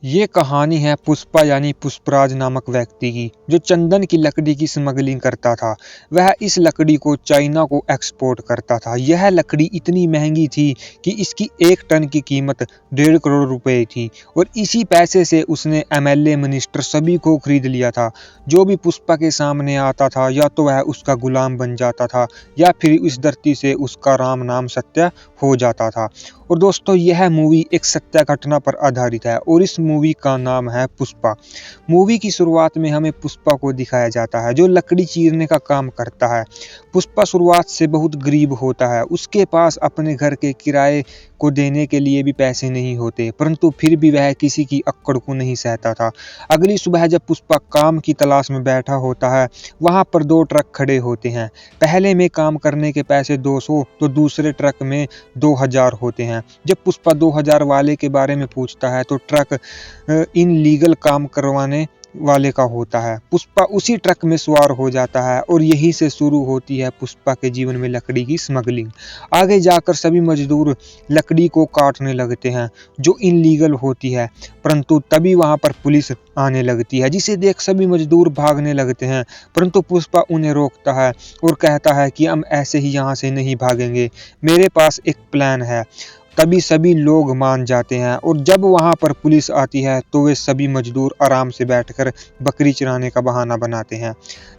ये कहानी है पुष्पा यानी पुष्पराज नामक व्यक्ति की, जो चंदन की लकड़ी की स्मगलिंग करता था। वह इस लकड़ी को चाइना को एक्सपोर्ट करता था। यह लकड़ी इतनी महंगी थी कि इसकी 1 टन की कीमत 1.5 करोड़ रुपए थी और इसी पैसे से उसने एमएलए मिनिस्टर सभी को खरीद लिया था। जो भी पुष्पा के सामने आता था या तो वह उसका गुलाम बन जाता था या फिर इस धरती से उसका राम नाम सत्य हो जाता था। और दोस्तों, यह मूवी एक सत्य घटना पर आधारित है और इस मूवी का नाम है पुष्पा। मूवी की शुरुआत में हमें पुष्पा को दिखाया जाता है, जो लकड़ी चीरने का काम करता है। पुष्पा शुरुआत से बहुत गरीब होता है। उसके पास अपने घर के किराए को देने के लिए भी पैसे नहीं होते, परंतु फिर भी वह किसी की अक्कड़ को नहीं सहता था। अगली सुबह जब पुष्पा काम की तलाश में बैठा होता है, वहां पर 2 ट्रक खड़े होते हैं। पहले में काम करने के पैसे 200 तो दूसरे ट्रक में 2000 होते हैं। जब पुष्पा 2000 वाले के बारे में पूछता है तो ट्रक इन लीगल काम करवाने वाले का होता है। पुष्पा उसी ट्रक में सवार हो जाता है और यहीं से शुरू होती है पुष्पा के जीवन में लकड़ी की स्मगलिंग। आगे जाकर सभी मजदूर लकड़ी को काटने लगते हैं, जो इनलीगल होती है, परंतु तभी वहां पर पुलिस आने लगती है, जिसे देख सभी मजदूर भागने लगते हैं। परंतु पुष्पा उन्हें रोकता है और कहता है कि हम ऐसे ही यहाँ से नहीं भागेंगे, मेरे पास एक प्लान है। तभी सभी लोग मान जाते हैं और जब वहां पर पुलिस आती है तो वे सभी मजदूर आराम से बैठकर बकरी चराने का बहाना बनाते हैं,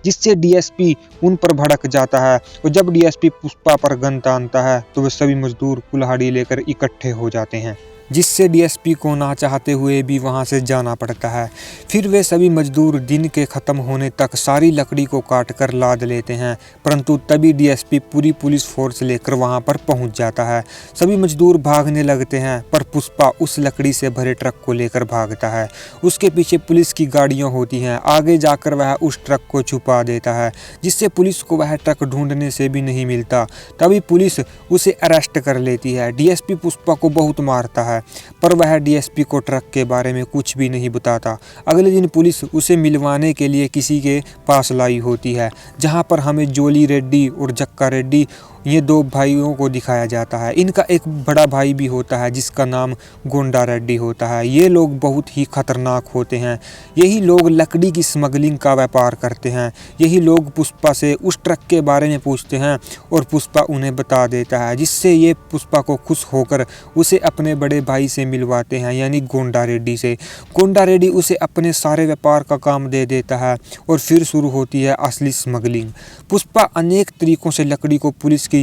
जिससे डीएसपी उन पर भड़क जाता है। और जब डीएसपी पुष्पा पर गन तानता है तो वे सभी मजदूर कुल्हाड़ी लेकर इकट्ठे हो जाते हैं, जिससे डीएसपी को ना चाहते हुए भी वहां से जाना पड़ता है। फिर वे सभी मजदूर दिन के ख़त्म होने तक सारी लकड़ी को काट कर लाद लेते हैं, परंतु तभी डीएसपी पूरी पुलिस फोर्स लेकर वहां पर पहुंच जाता है। सभी मजदूर भागने लगते हैं, पर पुष्पा उस लकड़ी से भरे ट्रक को लेकर भागता है। उसके पीछे पुलिस की गाड़ियां होती हैं। आगे जाकर वह उस ट्रक को छुपा देता है, जिससे पुलिस को वह ट्रक ढूंढने से भी नहीं मिलता। तभी पुलिस उसे अरेस्ट कर लेती है। डीएसपी पुष्पा को बहुत मारता है, पर वह डीएसपी को ट्रक के बारे में कुछ भी नहीं बताता। अगले दिन पुलिस उसे मिलवाने के लिए किसी के पास लाई होती है, जहां पर हमें जोली रेड्डी और जक्का रेड्डी, ये 2 भाइयों को दिखाया जाता है। इनका एक बड़ा भाई भी होता है जिसका नाम गोंडा रेड्डी होता है। ये लोग बहुत ही खतरनाक होते हैं। यही लोग लकड़ी की स्मगलिंग का व्यापार करते हैं। यही लोग पुष्पा से उस ट्रक के बारे में पूछते हैं और पुष्पा उन्हें बता देता है, जिससे ये पुष्पा को खुश होकर उसे अपने बड़े भाई से मिलवाते हैं, यानी गोंडा रेड्डी से। गोंडा रेड्डी उसे अपने सारे व्यापार का काम दे देता है और फिर शुरू होती है असली स्मगलिंग। पुष्पा अनेक तरीकों से लकड़ी को पुलिस की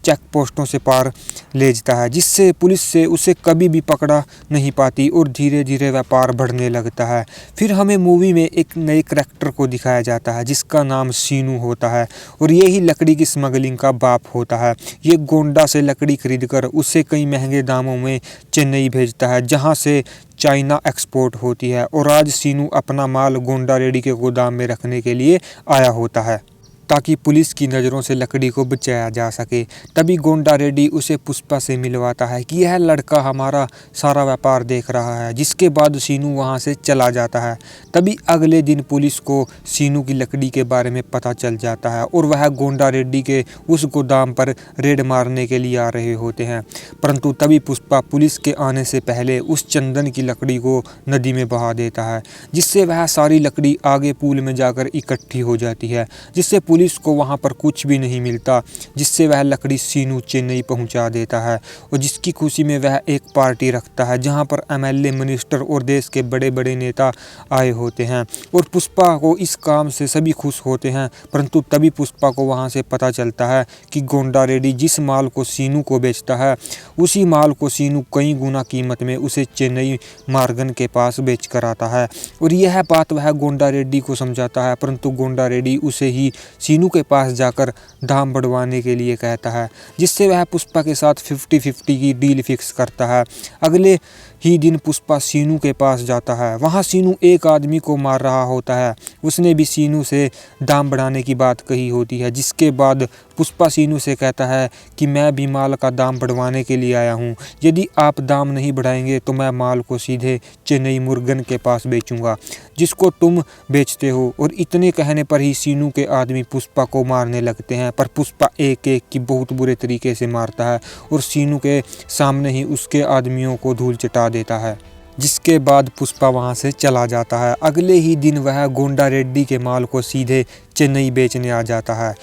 चेक पोस्टों से पार ले जाता है, जिससे पुलिस से उसे कभी भी पकड़ा नहीं पाती और धीरे धीरे व्यापार बढ़ने लगता है। फिर हमें मूवी में एक नए करैक्टर को दिखाया जाता है, जिसका नाम सीनू होता है और यही लकड़ी की स्मगलिंग का बाप होता है। ये गोंडा से लकड़ी खरीदकर उसे कई महंगे दामों में चेन्नई भेजता है, जहां से चाइना एक्सपोर्ट होती है। और आज सीनू अपना माल गोंडा रेड्डी के गोदाम में रखने के लिए आया होता है, ताकि पुलिस की नज़रों से लकड़ी को बचाया जा सके। तभी गोंडा रेड्डी उसे पुष्पा से मिलवाता है कि यह लड़का हमारा सारा व्यापार देख रहा है, जिसके बाद सीनू वहां से चला जाता है। तभी अगले दिन पुलिस को सीनू की लकड़ी के बारे में पता चल जाता है और वह गोंडा रेड्डी के उस गोदाम पर रेड मारने के लिए आ रहे होते हैं। परंतु तभी पुष्पा पुलिस के आने से पहले उस चंदन की लकड़ी को नदी में बहा देता है, जिससे वह सारी लकड़ी आगे पुल में जाकर इकट्ठी हो जाती है, जिससे पुलिस को वहां पर कुछ भी नहीं मिलता, जिससे वह लकड़ी सीनू चेन्नई पहुंचा देता है और जिसकी खुशी में वह एक पार्टी रखता है, जहां पर एमएलए मिनिस्टर और देश के बड़े बड़े नेता आए होते हैं। और पुष्पा को इस काम से सभी खुश होते हैं, परंतु तभी पुष्पा को वहां से पता चलता है कि गोंडा रेड्डी जिस माल को सीनू को बेचता है, उसी माल को सीनू कई गुना कीमत में उसे चेन्नई मार्गन के पास बेच कर आता है। और यह बात वह गोंडा रेड्डी को समझाता है, परंतु गोंडा रेड्डी उसे ही सीनू के पास जाकर दाम बढ़वाने के लिए कहता है, जिससे वह पुष्पा के साथ 50-50 की डील फिक्स करता है। अगले ही दिन पुष्पा सीनू के पास जाता है। वहां सीनू एक आदमी को मार रहा होता है। उसने भी सीनू से दाम बढ़ाने की बात कही होती है, जिसके बाद पुष्पा सीनू से कहता है कि मैं भी माल का दाम बढ़वाने के लिए आया हूं। यदि आप दाम नहीं बढ़ाएंगे तो मैं माल को सीधे चेन्नई मुर्गन के पास बेचूंगा, जिसको तुम बेचते हो। और इतने कहने पर ही सीनू के आदमी पुष्पा को मारने लगते हैं, पर पुष्पा एक एक की बहुत बुरे तरीके से मारता है और सीनू के सामने ही उसके आदमियों को धूल चटा देता है। जिसके बाद पुष्पा वहां से चला जाता है। अगले ही दिन वह गोंडा रेड्डी के माल को सीधे चेन्नई बेचने आ जाता है।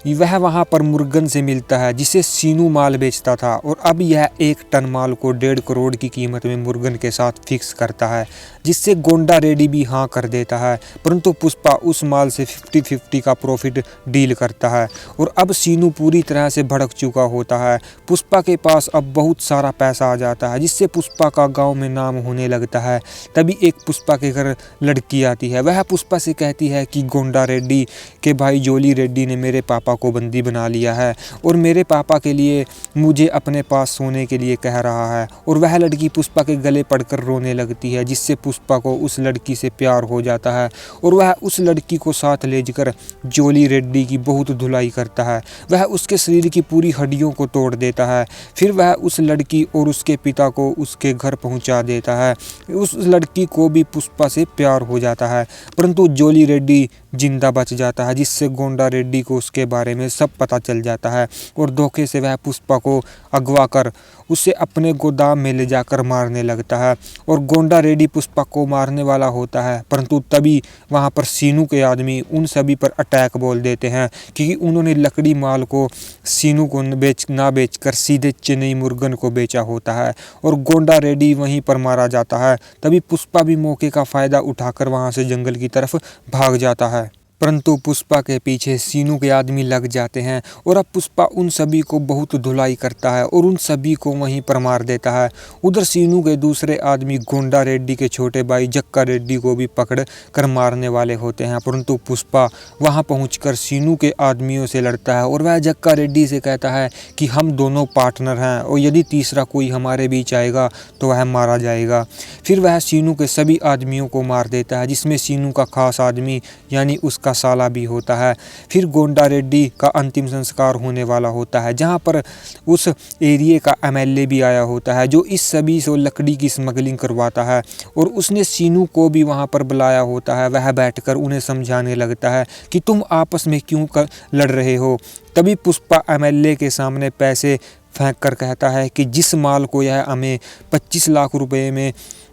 वह वहां पर मुर्गन से मिलता है जिसे सीनू माल बेचता था, और अब यह 1 टन माल को 1.5 करोड़ की कीमत में मुर्गन के साथ फिक्स करता है, जिससे गोंडा रेड्डी भी हाँ कर देता है। परंतु पुष्पा उस माल से 50-50 का प्रॉफिट डील करता है, और अब सीनू पूरी तरह से भड़क चुका होता है। पुष्पा के पास अब बहुत सारा पैसा आ जाता है, जिससे पुष्पा का गांव में नाम होने लगता है। तभी एक पुष्पा के घर लड़की आती है। वह पुष्पा से कहती है कि गोंडा रेड्डी के भाई जोली रेड्डी ने मेरे पापा को बंदी बना लिया है, और मेरे पापा के लिए मुझे अपने पास सोने के लिए कह रहा है। और वह लड़की पुष्पा के गले पड़कर रोने लगती है, जिससे पुष्पा को उस लड़की से प्यार हो जाता है, और वह उस लड़की को साथ ले जाकर जोली रेड्डी की बहुत धुलाई करता है। वह उसके शरीर की पूरी हड्डियों को तोड़ देता है। फिर वह उस लड़की और उसके पिता को उसके घर पहुंचा देता है। उस लड़की को भी पुष्पा से प्यार हो जाता है, परंतु जोली रेड्डी जिंदा बच जाता है, जिससे गोंडा रेड्डी को उसके बारे में सब पता चल जाता है, और धोखे से वह पुष्पा को अगवा कर उसे अपने गोदाम में ले जाकर मारने लगता है। और गोंडा रेड्डी पुष्पा को मारने वाला होता है, परंतु तभी वहां पर सीनू के आदमी उन सभी पर अटैक बोल देते हैं, क्योंकि उन्होंने लकड़ी माल को सीनू को ना बेचकर सीधे चेन्नई मुर्गन को बेचा होता है, और गोंडा रेड्डी वहीं पर मारा जाता है। तभी पुष्पा भी मौके का फायदा उठाकर वहां से जंगल की तरफ भाग जाता है, परंतु पुष्पा के पीछे सीनू के आदमी लग जाते हैं, और अब पुष्पा उन सभी को बहुत धुलाई करता है और उन सभी को वहीं पर मार देता है। उधर सीनू के दूसरे आदमी गोंडा रेड्डी के छोटे भाई जक्का रेड्डी को भी पकड़ कर मारने वाले होते हैं, परंतु पुष्पा वहां पहुंचकर सीनू के आदमियों से लड़ता है, और वह जक्का रेड्डी से कहता है कि हम दोनों पार्टनर हैं, और यदि तीसरा कोई हमारे बीच आएगा तो वह मारा जाएगा। फिर वह सीनू के सभी आदमियों को मार देता है, जिसमें सीनू का खास आदमी यानी उसका साला भी होता है। फिर गोंडा रेड्डी का अंतिम संस्कार होने वाला होता है, जहां पर उस एरिया का एमएलए भी आया होता है, जो इस सभी से लकड़ी की स्मगलिंग करवाता है, और उसने सीनू को भी वहां पर बुलाया होता है। वह बैठकर उन्हें समझाने लगता है कि तुम आपस में क्यों लड़ रहे हो। तभी पुष्पा एमएलए के सामने पैसे फेंक कर कहता है कि जिस माल को यह हमें 25 लाख रुपए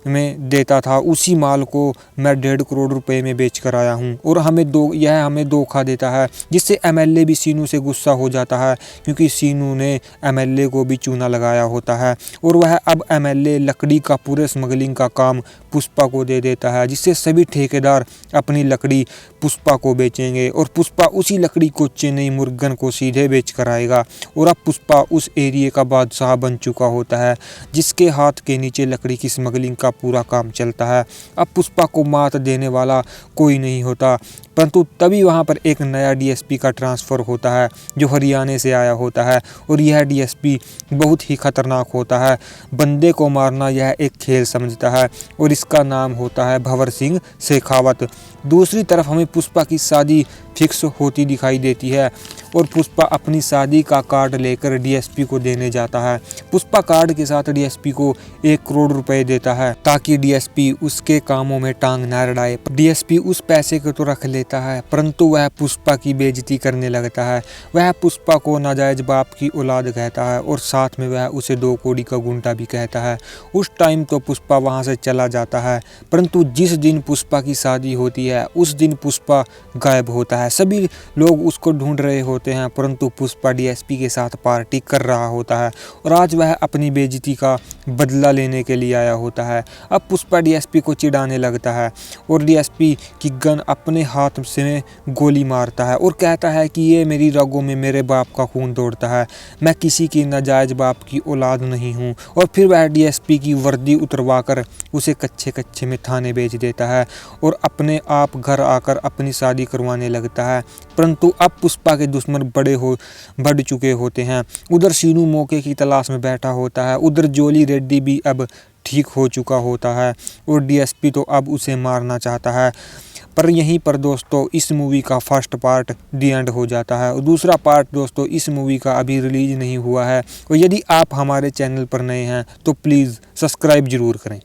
में देता था, उसी माल को मैं 1.5 करोड़ रुपए में बेच कर आया हूँ, और यह हमें धोखा देता है, जिससे एमएलए भी सीनू से गुस्सा हो जाता है, क्योंकि सीनू ने एमएलए को भी चूना लगाया होता है, और वह अब एमएलए लकड़ी का पूरे स्मगलिंग का काम पुष्पा को दे देता है, जिससे सभी ठेकेदार अपनी लकड़ी पुष्पा को बेचेंगे, और पुष्पा उसी लकड़ी को चेन्नई मुर्गन को सीधे बेच कर आएगा। और अब पुष्पा उस एरिया का बादशाह बन चुका होता है, जिसके हाथ के नीचे लकड़ी की स्मगलिंग का पूरा काम चलता है। अब पुष्पा को मात देने वाला कोई नहीं होता, परंतु तभी वहां पर एक नया डीएसपी का ट्रांसफ़र होता है, जो हरियाणा से आया होता है, और यह डीएसपी बहुत ही खतरनाक होता है। बंदे को मारना यह एक खेल समझता है, और इसका नाम होता है भंवर सिंह शेखावत। दूसरी तरफ हमें पुष्पा की शादी फिक्स होती दिखाई देती है, और पुष्पा अपनी शादी का कार्ड लेकर डीएसपी को देने जाता है। पुष्पा कार्ड के साथ डीएसपी को 1 करोड़ रुपए देता है, ताकि डीएसपी उसके कामों में टांग न अड़ाए। डीएसपी उस पैसे को तो रख लेता है, परंतु वह पुष्पा की बेइज्जती करने लगता है। वह पुष्पा को नाजायज बाप की औलाद कहता है, और साथ में वह उसे 2 कौड़ी का गुंडा भी कहता है। उस टाइम तो पुष्पा वहां से चला जाता है, परंतु जिस दिन पुष्पा की शादी होती है उस दिन पुष्पा गायब होता है। सभी लोग उसको ढूंढ रहे होते हैं, परंतु पुष्पा डीएसपी के साथ पार्टी कर रहा होता है, और आज वह अपनी बेइज्जती का बदला लेने के लिए आया होता है। अब पुष्पा डीएसपी को चिढ़ाने लगता है, और डीएसपी की गन अपने हाथ से गोली मारता है, और कहता है कि ये मेरी रगों में मेरे बाप का खून दौड़ता है, मैं किसी की नाजायज बाप की औलाद नहीं हूँ। और फिर वह डीएसपी की वर्दी उतरवा कर उसे कच्चे कच्चे में थाने भेज देता है, और अपने आप घर आकर अपनी शादी करवाने लगता है। परंतु अब पुष्पा के दुश्मन बढ़ चुके होते हैं। उधर सीनू मौके की तलाश में बैठा होता है, उधर जोली रेड्डी भी अब ठीक हो चुका होता है, और डीएसपी तो अब उसे मारना चाहता है। पर यहीं पर दोस्तों इस मूवी का फर्स्ट पार्ट दी एंड हो जाता है, और दूसरा पार्ट दोस्तों इस मूवी का अभी रिलीज नहीं हुआ है। और यदि आप हमारे चैनल पर नए हैं तो प्लीज़ सब्सक्राइब ज़रूर करें।